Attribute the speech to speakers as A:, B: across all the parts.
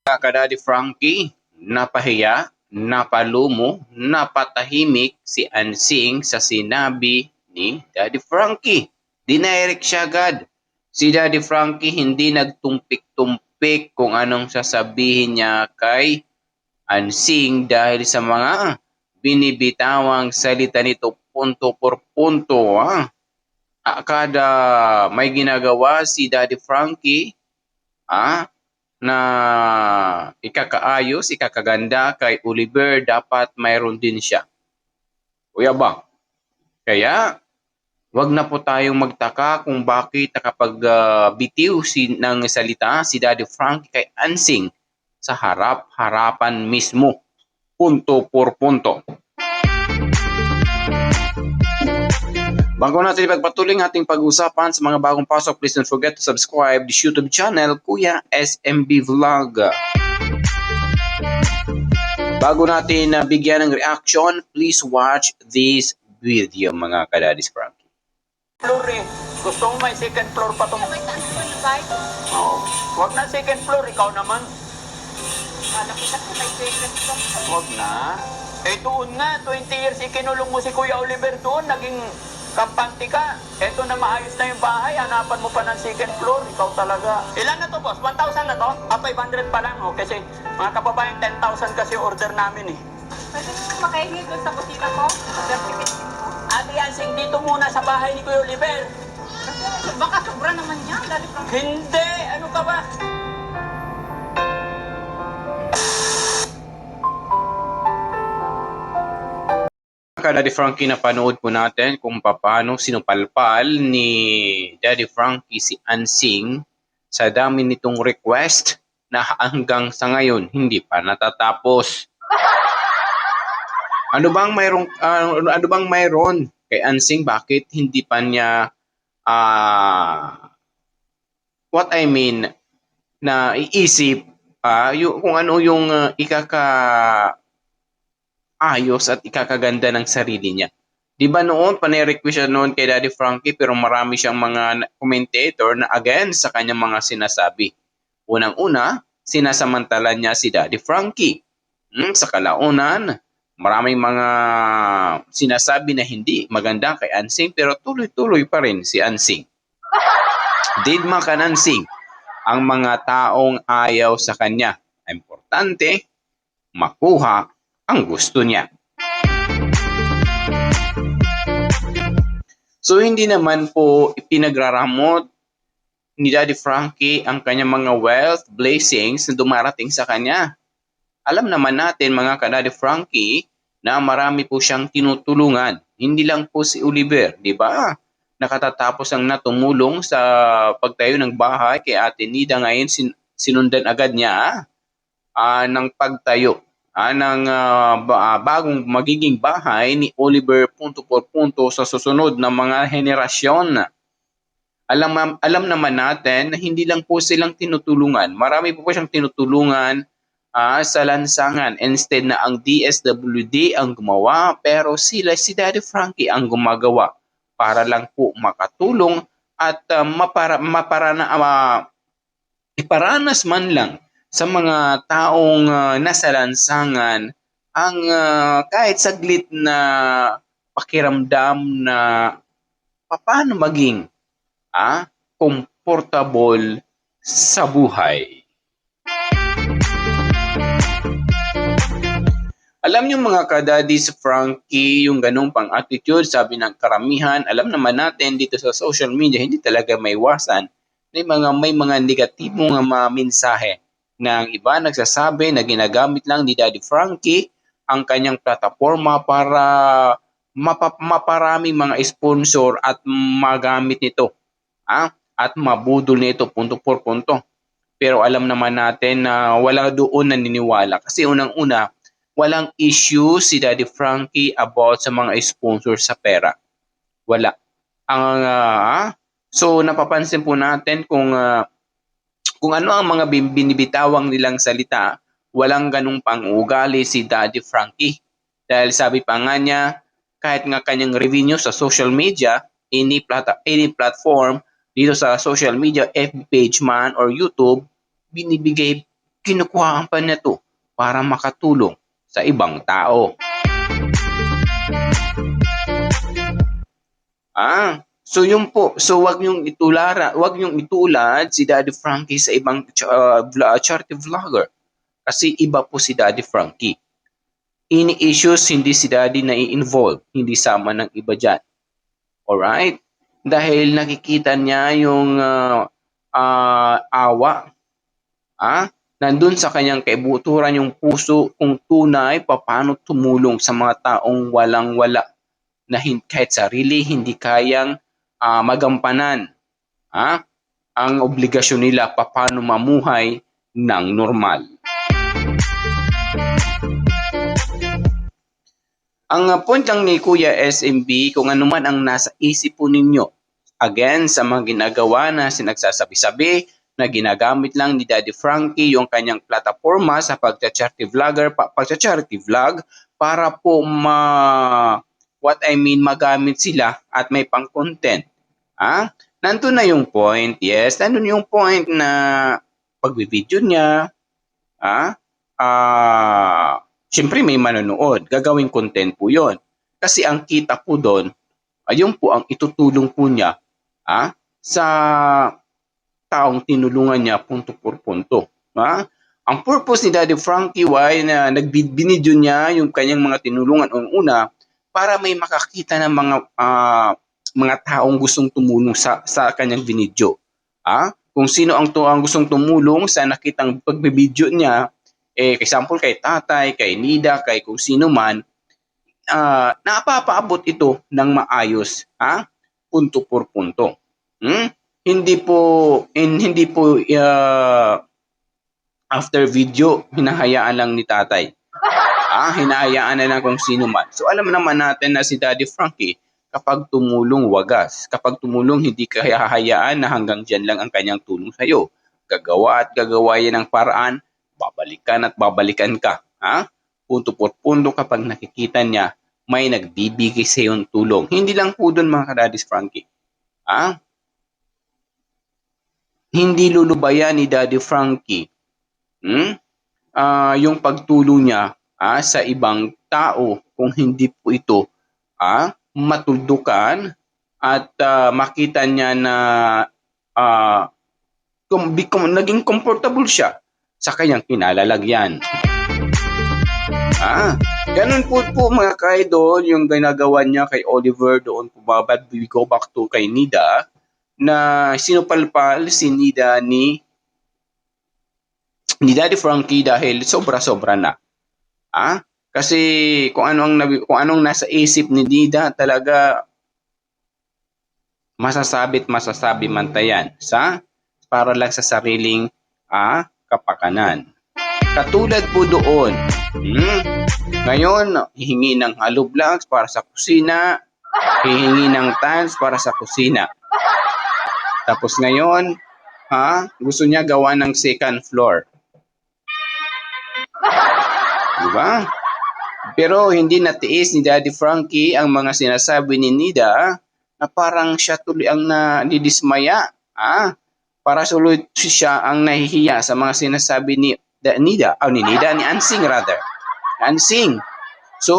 A: ka Daddy Frankie, napahiya, napalumo, napatahimik si Ansing sa sinabi ni Daddy Frankie. Dinirect siya agad. Si Daddy Frankie hindi nagtumpik-tumpik kung anong sasabihin niya kay Ansing dahil sa mga binibitawang salita nito punto por punto. Kada may ginagawa si Daddy Frankie, na ikakaayos, ikakaganda kay Oliver, dapat mayroon din siya. Kuya ba? Kaya, wag na po tayong magtaka kung bakit kapag bitiw ng salita si Daddy Frank kay Ansing sa harap-harapan mismo. Punto por punto. Bago natin ipagpatuloy ang ating pag-usapan sa mga bagong pasok, please don't forget to subscribe this YouTube channel, Kuya SMB Vlog. Bago natin bigyan ng reaction, please watch this video, mga kadadis Frankie.
B: Floor eh. Gusto mo may second floor pa itong... Oo. Huwag na second floor, ikaw naman. Huwag na. Eh doon nga, 20 years ikinulong mo si Kuya Oliver doon, naging kampante ka. Eto na maayos na yung bahay, hanapan mo pa ng second floor, ikaw talaga. Ilan na to, boss? 1,000 na to? 500 pa lang, oh. Kasi mga kababayan, 10,000 kasi order namin eh.
C: Pwede mo makahingi doon sa kusina ko? Certificate ko.
B: Ate Yansing, dito muna sa bahay ni Kuya Oliver.
C: Kasi baka sobra naman yan, Daddy Frank.
B: Hindi! Ano ka ba?
A: Daddy Frankie, napanood po natin kung paano sinupalpal ni Daddy Frankie si Ansing sa dami nitong request na hanggang sa ngayon hindi pa natatapos. Ano bang mayroon kay Ansing, bakit hindi pa niya what I mean na iisip kung ano yung ayos at ikakaganda ng sarili niya. Di ba noon, panay-request siya noon kay Daddy Frankie, pero marami siyang mga commentator na against sa kanyang mga sinasabi. Unang-una, sinasamantala niya si Daddy Frankie. Sa kalaunan, maraming mga sinasabi na hindi maganda kay Ansing, pero tuloy-tuloy pa rin si Ansing. Didma ka Ansing ang mga taong ayaw sa kanya. Importante, makuha ang gusto niya. So hindi naman po ipinagraramot ni Daddy Frankie ang kanyang mga wealth blessings na dumarating sa kanya. Alam naman natin, mga ka-Daddy Frankie, na marami po siyang tinutulungan. Hindi lang po si Oliver, di ba? Nakatatapos ang natumulong sa pagtayo ng bahay kay Ate Nida, ngayon sinundan agad niya ng pagtayo ng bagong magiging bahay ni Oliver punto por punto sa susunod na mga henerasyon. Alam naman natin na hindi lang po silang tinutulungan. Marami po siyang tinutulungan sa lansangan. Instead na ang DSWD ang gumawa, pero si Daddy Frankie ang gumagawa para lang po makatulong at iparanas man lang sa mga taong nasa lansangan ang kahit saglit na pakiramdam na paano maging komportable sa buhay. Alam niyo, mga ka-Daddy Frankie, yung ganong pang-attitude, sabi ng karamihan, alam naman natin dito sa social media, hindi talaga maiwasan. May mga negatibong mga mensahe ng iba nagsasabi na ginagamit lang ni Daddy Frankie ang kanyang plataforma para maparami mga sponsor at magamit nito at mabudol nito punto por punto. Pero alam naman natin na wala doon naniniwala kasi unang-una, walang issue si Daddy Frankie about sa mga sponsor sa pera. Wala. So napapansin po natin kung ano ang mga binibitawang nilang salita, walang ganung pang-ugali si Daddy Frankie. Dahil sabi pa nga niya, kahit nga kanyang revenue sa social media, any platform dito sa social media, FB page man or YouTube, binibigay kinukuhaan pa niya to para makatulong sa ibang tao. So yun po. So wag niyong itulad si Daddy Frankie sa ibang charity vlogger. Kasi iba po si Daddy Frankie. Any issues, hindi si Daddy na i-involve, hindi sama ng iba dyan. Alright? Dahil nakikita niya yung awa. Nandun sa kanyang kaibuturan yung puso kung tunay paano tumulong sa mga taong walang-wala na kahit sarili hindi kayang magampanan ang obligasyon nila paano mamuhay ng normal. Ang point lang ni Kuya SMB, kung ano man ang nasa isip po ninyo, again, sa mga ginagawa na sinagsasabi-sabi, na ginagamit lang ni Daddy Frankie yung kanyang plataforma sa pagcha-charity vlog para po magamit sila at may pang-content. Nandun na yung point, yes, nandun yung point na pagbibideo niya, siyempre may manonood, gagawing content po yon. Kasi ang kita po doon, ayun po ang itutulong po niya sa taong tinulungan niya punto por punto. Ang purpose ni Daddy Frankie why na nagbinidyo niya yung kanyang mga tinulungan una para may makakita ng mga taong gustong tumulong sa kanyang binidyo. Kung sino ang gustong tumulong sa nakitang pagbibidyo niya, example kay tatay, kay Nida, kay kung sino man, napapaabot ito ng maayos, punto por punto. Hindi po after video hinahayaan lang ni tatay. Hinahayaan na lang kung sino man. So alam naman natin na si Daddy Frankie, kapag tumulong wagas, kapag tumulong hindi kaya hahayaan na hanggang dyan lang ang kanyang tulong sa iyo. Gagawa at gagawa yan ng paraan, babalikan at babalikan ka. Punto por punto kapag nakikita niya may nagbibigay sa iyong tulong. Hindi lang po doon mga ka-Daddy Frankie. Hindi lulubayan ni Daddy Frankie yung pagtulong niya sa ibang tao kung hindi po ito matuldukan at makita niya na naging comfortable siya sa kanyang kinalalagyan. Ganun po mga ka-idol yung ginagawa niya kay Oliver doon po. We go back to kay Nida na sinupalpal si Nida ni Daddy Frankie dahil sobra-sobra na. Kasi kung anong nasa isip ni Nida talaga masasabi mantayan para lang sa sariling kapakanan. Katulad po doon, ngayon hihingi ng hollow blocks para sa kusina, hihingi ng tiles para sa kusina. Tapos ngayon, gusto niya gawa ng second floor. Diba? Pero hindi natiis ni Daddy Frankie ang mga sinasabi ni Nida na parang siya tuloy ang nadidismaya. Para tuloy siya ang nahihiya sa mga sinasabi ni Nida, ni Ansing rather. Ansing. So,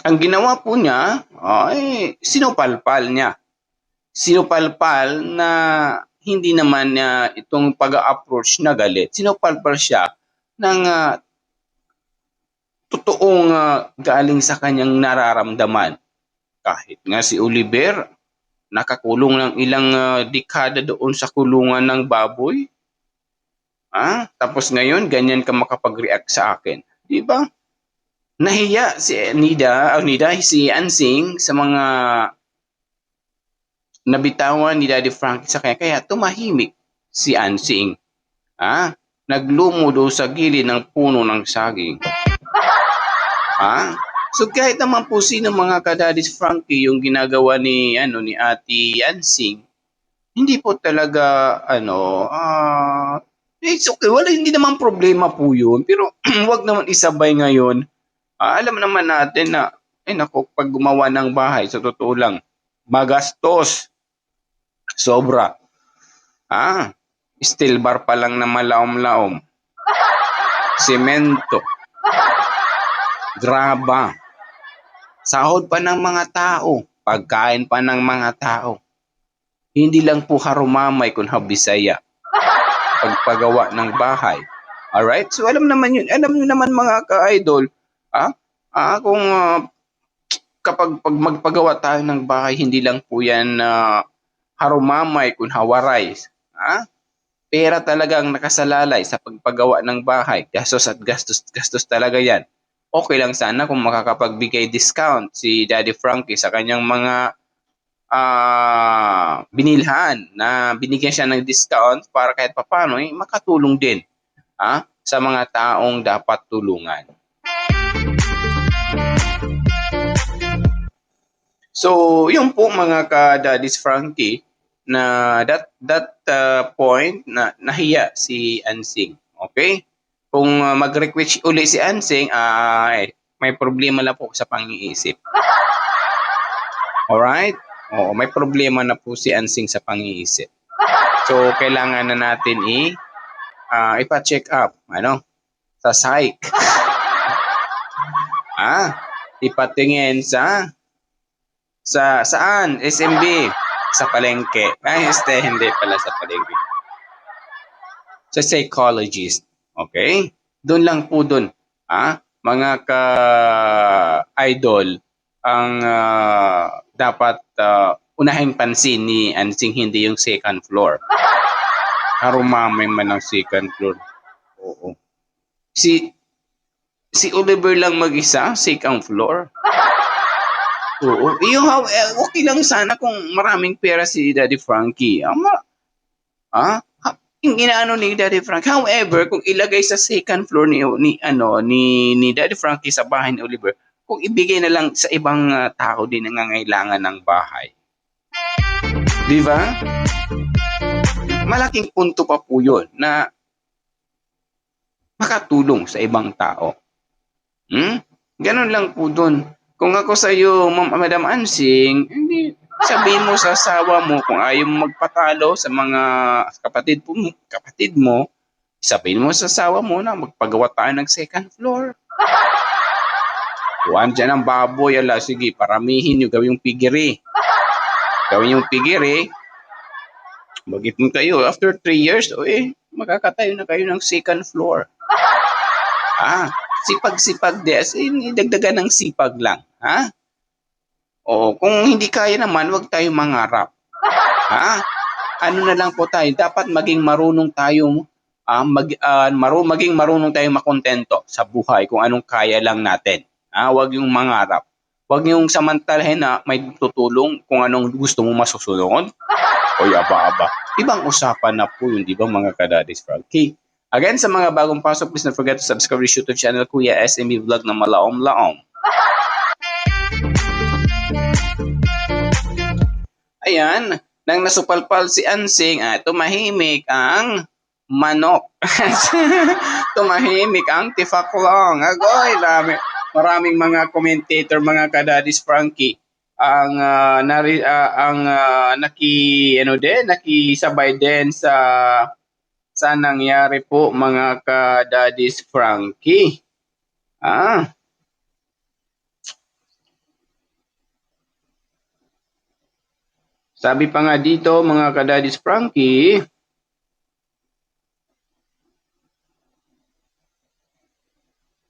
A: ang ginawa po niya ay sinupalpal niya. Sinupalpal na hindi naman itong pag-approach na galit. Sinupalpal siya ng totoong galing sa kanyang nararamdaman. Kahit nga si Oliver, nakakulong ng ilang dekada doon sa kulungan ng baboy. Tapos ngayon, ganyan ka makapag-react sa akin. Diba? Nahiya si Nida, si Ansing sa mga nabitawan ni Daddy Frankie sa kanya. Kaya tumahimik si Ansing. Naglumo doon sa gilid ng puno ng saging. So kahit naman po sino mga ka-Daddy Frankie yung ginagawa ni Ate Ansing, hindi po talaga it's okay. Hindi naman problema po yun. Pero wag naman isabay ngayon. Alam naman natin na, pag gumawa ng bahay, sa totoo lang, magastos. Sobra. Steel bar pa lang na malaom-laom. Semento. Graba. Sahod pa ng mga tao. Pagkain pa ng mga tao. Hindi lang po harumamay kung habisaya. Pagpagawa ng bahay. Alright? So alam naman yun. Alam nyo naman mga ka-idol, kung kapag magpagawa tayo ng bahay, hindi lang po yan harumamay kung hawaray. Pera talagang nakasalalay sa pagpagawa ng bahay. Gastos at gastos talaga yan. Okay lang sana kung makakapagbigay discount si Daddy Frankie sa kanyang mga binilhan na binigyan siya ng discount para kahit papano makatulong din sa mga taong dapat tulungan. So, yun po mga ka-Daddy's Frankie na that point na nahiya si Ansing. Okay? Kung mag-request uli si Ansing, may problema na po sa pang-iisip. Alright? Oo, may problema na po si Ansing sa pang-iisip. So, kailangan na natin ipa-check up, sa psych. Ipatingin sa saan? SMB. Sa palengke. Hindi pala sa palengke. Sa psychologist. Okay? Doon lang po doon. Mga ka-idol, ang dapat unahing pansin ni Ansing, hindi yung second floor. Harumamay man ang second floor. Oo. Si Oliver lang mag-isa, second floor. Oo. Okay lang sana kung maraming pera si Daddy Frankie. Yung inaano ni Daddy Frankie. However, kung ilagay sa second floor ni Daddy Frankie sa bahay ni Oliver, kung ibigay na lang sa ibang tao din na nangangailangan ng bahay. Di ba? Malaking punto pa po yun na makatulong sa ibang tao. Ganon lang po dun. Kung ako sa iyo, Madam Ansing, hindi sabihin mo sa asawa mo kung ayaw mo magpatalo sa mga kapatid mo, sabihin mo sa asawa mo na magpagawa tayo ng second floor. Kuhaan dyan ang baboy, sige, paramihin nyo, gawin yung pigiri. Gawin yung pigiri, bagit mo kayo, after 3 years, makakatayo na kayo ng second floor. Sipag-sipag dagdagan ng sipag lang. Kung hindi kaya naman, wag tayo mangarap. Ano na lang po tayo, dapat maging marunong tayo, maging marunong tayo makontento sa buhay kung anong kaya lang natin. Wag yung mangarap. Wag yung samantalahin na may tutulong kung anong gusto mo masusunod. Aba. Ibang usapan na po yun, di ba mga ka-Daddy's Frankie? Again, sa mga bagong pasok, please don't forget to subscribe to YouTube channel Kuya SMB Vlog na malaom-laom. Ayan, nang nasupalpal si Ansing, tumahimik ang manok. Tumahimik ang tifaklong. Agoy, maraming mga commentator, mga ka-Daddy's Frankie ang nakisabay din sa nangyari po mga ka-Daddy's Frankie. Sabi pa nga dito mga ka-Daddy's Frankie,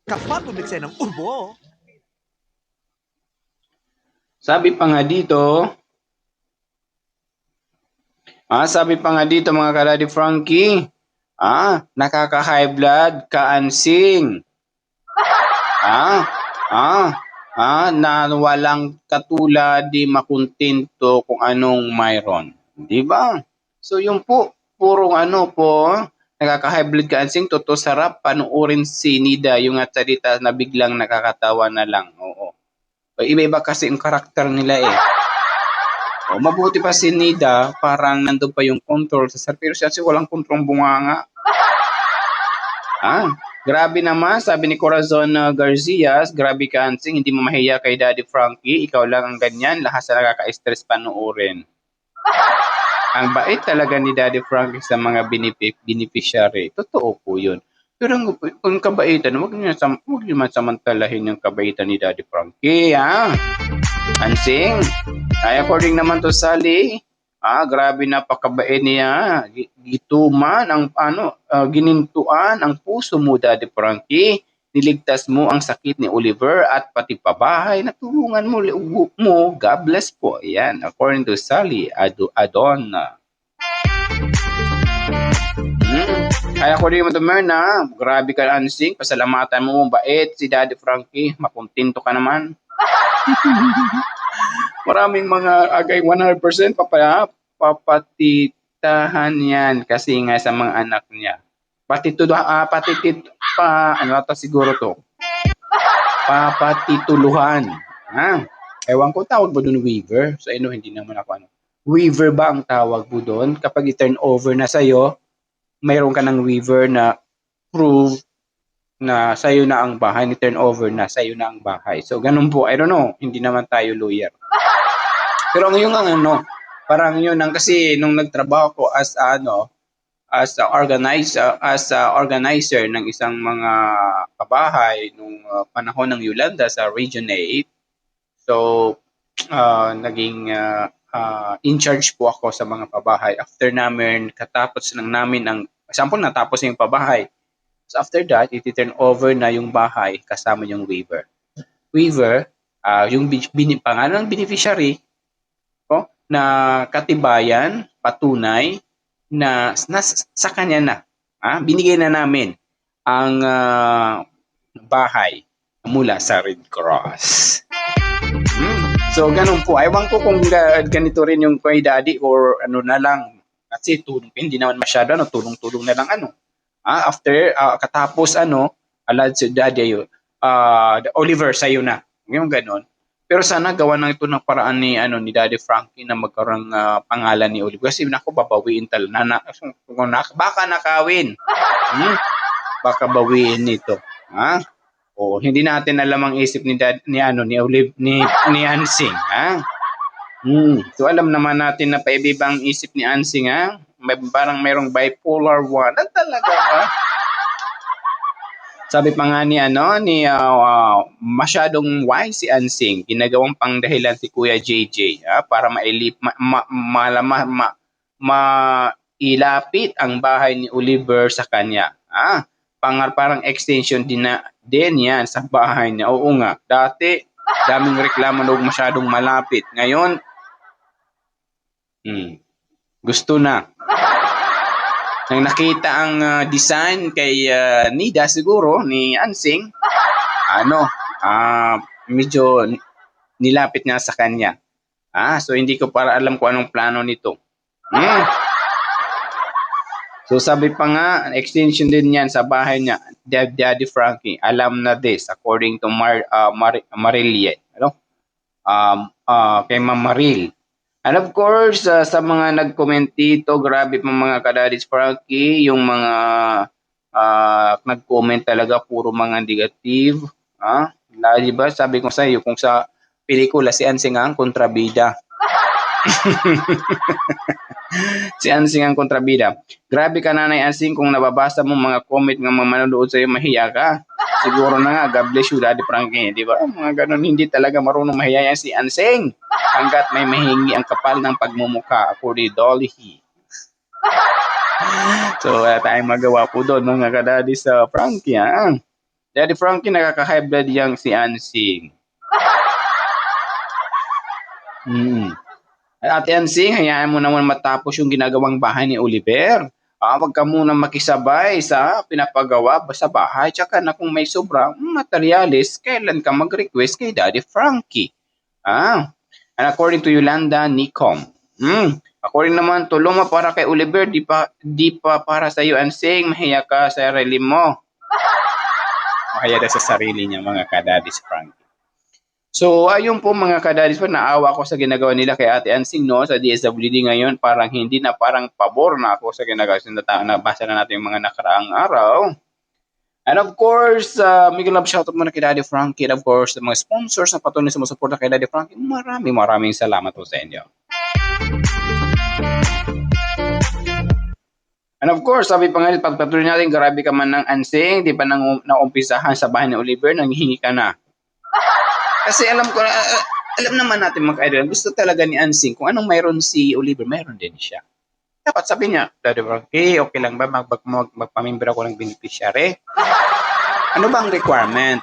D: kapag bumikse ng ubo.
A: Sabi pa nga dito mga ka-Daddy Frankie, nakaka-high blood ka Ansing. Na walang katulad di makuntinto kung anong mayroon. Di ba? So yung po, purong nakaka-high blood ka Ansing, totoo sarap panuorin si Nida, yung salita na biglang nakakatawa na lang. Oo. Iba-iba kasi yung karakter nila mabuti pa si Nida, parang nandun pa yung control sa sarili. Pero siya walang kontrong bunganga. Grabe naman, sabi ni Corazon Garcia, grabe ka Ansing, hindi mo mahiya kay Daddy Frankie, ikaw lang ang ganyan, lahat sa nakaka-stress panuorin. Ang bait talaga ni Daddy Frankie sa mga beneficiary. Totoo po yun. Pero kung kabaitan, huwag niyo man samantalahin yung kabaitan ni Daddy Frankie, ha? Ansing, ay according naman to Sally, grabe napakabait niya. Gituman ang ginintuan ang puso mo, Daddy Frankie. Niligtas mo ang sakit ni Oliver at pati pabahay. Natulungan mo, ugo mo. God bless po. Ayan, according to Sally Adona. Kaya ko rin mo to, Merna. Grabe ka, Ansing. Pasalamatan mo, bait si Daddy Frankie. Makuntinto ka naman. Maraming mga agay 100% papatitahan yan kasi nga sa mga anak niya. Siguro to. Papatituluhan. Ewan ko tawag ba doon waiver? Sa inyo hindi naman ako ano. Waiver ba ang tawag po doon? Kapag i-turn over na sa'yo, mayroon ka ng waiver na prove na sa'yo na ang bahay, ni-turn over na sa'yo na ang bahay. So, ganun po. I don't know. Hindi naman tayo lawyer. Pero ngayon ang parang yun ang kasi nung nagtrabaho ko as organizer ng isang mga kabahay nung panahon ng Yolanda sa Region 8. So, naging in charge po ako sa mga pabahay. After katapos lang namin example, natapos yung pabahay. So after that, iti-turn over na yung bahay kasama yung waiver. Waiver, yung pangalan ng beneficiary na katibayan, patunay na sa kanya na. Binigay na namin ang bahay mula sa Red Cross. So, ganun po. Ewan ko kung ganito rin yung kay Daddy or ano na lang. Kasi hindi naman masyado, tulong-tulong na lang after, katapos alad si Daddy Oliver, sa'yo na. Yung ganun. Pero sana gawa na ito ng paraan ni Daddy Frankie na magkaroon pangalan ni Oliver. Kasi babawiin talaga. Baka nakawin. Baka bawiin nito. Hindi natin alam ang isip ni Ansing, So alam naman natin na paibibang isip ni Ansing, parang mayroong bipolar 1. Talaga ba? Sabi pa nga ni masyadong wise si Ansing, ginagawang pangdahilan si Kuya JJ para mailapit ang bahay ni Oliver sa kanya. Parang extension din yan sa bahay niya. Oo nga, dati daming reklamo na masyadong malapit. Ngayon, gusto na. Nang nakita ang design kay Nida siguro, ni Ansing, medyo nilapit niya sa kanya. So hindi ko para alam kung anong plano nito. So sabi pa nga, extension din yan sa bahay niya, Daddy Frankie. Alam na this, according to Marilie. Kay Ma'am Maril. And of course, sa mga nag-comment dito, grabe pa mga ka-Daddy Frankie, yung mga nag-comment talaga, puro mga negative. Diba? Sabi ko sa iyo, kung sa pelikula, si Ansing ang kontrabida. Si Ansing ang kontrabida. Grabe ka, Nanay Ansing, kung nababasa mo mga comment ng mga manonood sa'yo, mahiya ka. Siguro na nga, God bless you, Daddy Frankie. Di ba? Mga ganun, hindi talaga marunong mahiya yan si Ansing. Hanggat may mahingi ang kapal ng pagmumukha, according Dolly. So, wala tayong magawa po doon, mga ka-Daddy sa Frankie, Daddy Frankie, nakaka-high blood yang si Ansing. Ate Ansing, hayaan mo naman matapos yung ginagawang bahay ni Oliver. Wag ka muna makisabay sa pinapagawa sa bahay. Tsaka na kung may sobrang materialis, kailan ka mag-request kay Daddy Frankie? And according to Yolanda Nicom, according naman to Loma para kay Oliver, di pa para sa iyo, Ansing, mahiya ka sa sarili mo. Mahiya na sa sarili niya, mga ka-Daddy Frankie. So, ayun po mga ka-Daddies, naawa ako sa ginagawa nila kay Ate Ansing sa DSWD ngayon. Parang hindi na, parang pabor na ako sa ginagawa. Nabasa na natin yung mga nakaraang araw. And of course, Miguel Love, shoutout muna kay Daddy Frankie. And of course, mga sponsors na patuloy sumusuporta kay Daddy Frankie. Maraming salamat po sa inyo. And of course, sabi pa nga, pagpatuloy natin, grabe ka man ng ansing, di pa naumpisahan sa bahay ni Oliver, nanghihingi ka na. Kasi alam ko, alam naman natin mga ka-idol, gusto talaga ni Ansing, kung anong mayroon si Oliver, mayroon din siya. Dapat sabi niya, Daddy Frankie, okay lang ba magpamimbre ako ng beneficiary? Ano ba ang requirement?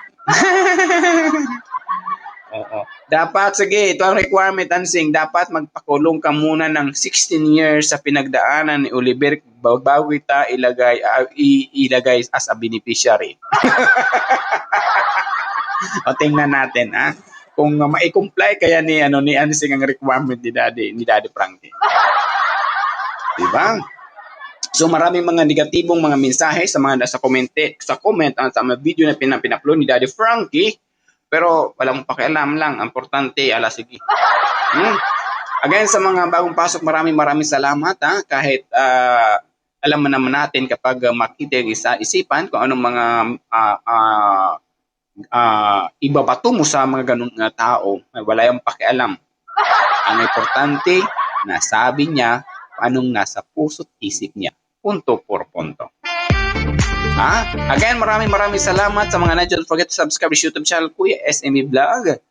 A: Oo. Dapat, sige, ito ang requirement, Ansing. Dapat magpakulong ka muna ng 16 years sa pinagdaanan ni Oliver bago kita ilagay as a beneficiary. O tingnan natin, ha? Kung ma-comply kaya ni Ansing ang requirement ni Daddy Frankie. Diba? So maraming mga negatibong mga mensahe sa mga sa comment sa mga video na pinapload ni Daddy Frankie. Pero walang pakialam lang. Importante, sige. Again, sa mga bagong pasok, maraming salamat. Kahit alam mo naman natin kapag makita yung isipan kung anong mga ibabato mo sa mga ganung tao, wala yung pakialam. Ang importante, nasabi niya anong nasa puso't isip niya. Punto por punto. Again, maraming salamat sa mga nandiyan. Don't forget to subscribe sa YouTube channel Kuya SME Vlog.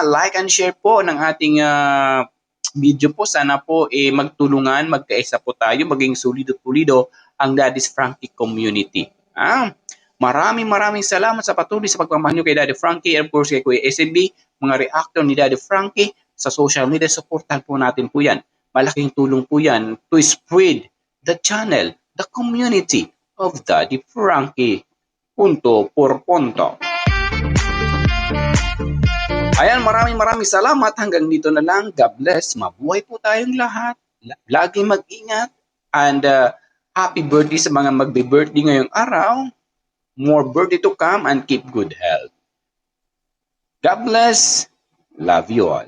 A: Like and share po ng ating video po. Sana po magtulungan, magkaisa po tayo, maging solido-pulido ang Daddy's Frankie community. Maraming salamat sa patuloy sa pagmamahal nyo kay Daddy Frankie and of course kay Kuya SMB, mga reactor ni Daddy Frankie sa social media. Supportan po natin po yan. Malaking tulong po yan to spread the channel, the community of Daddy Frankie. Punto por punto. Ayan, maraming salamat. Hanggang dito na lang. God bless. Mabuhay po tayong lahat. Lagi mag-ingat. And happy birthday sa mga magbe-birthday ngayong araw. More birthday to come and keep good health. God bless. Love you all.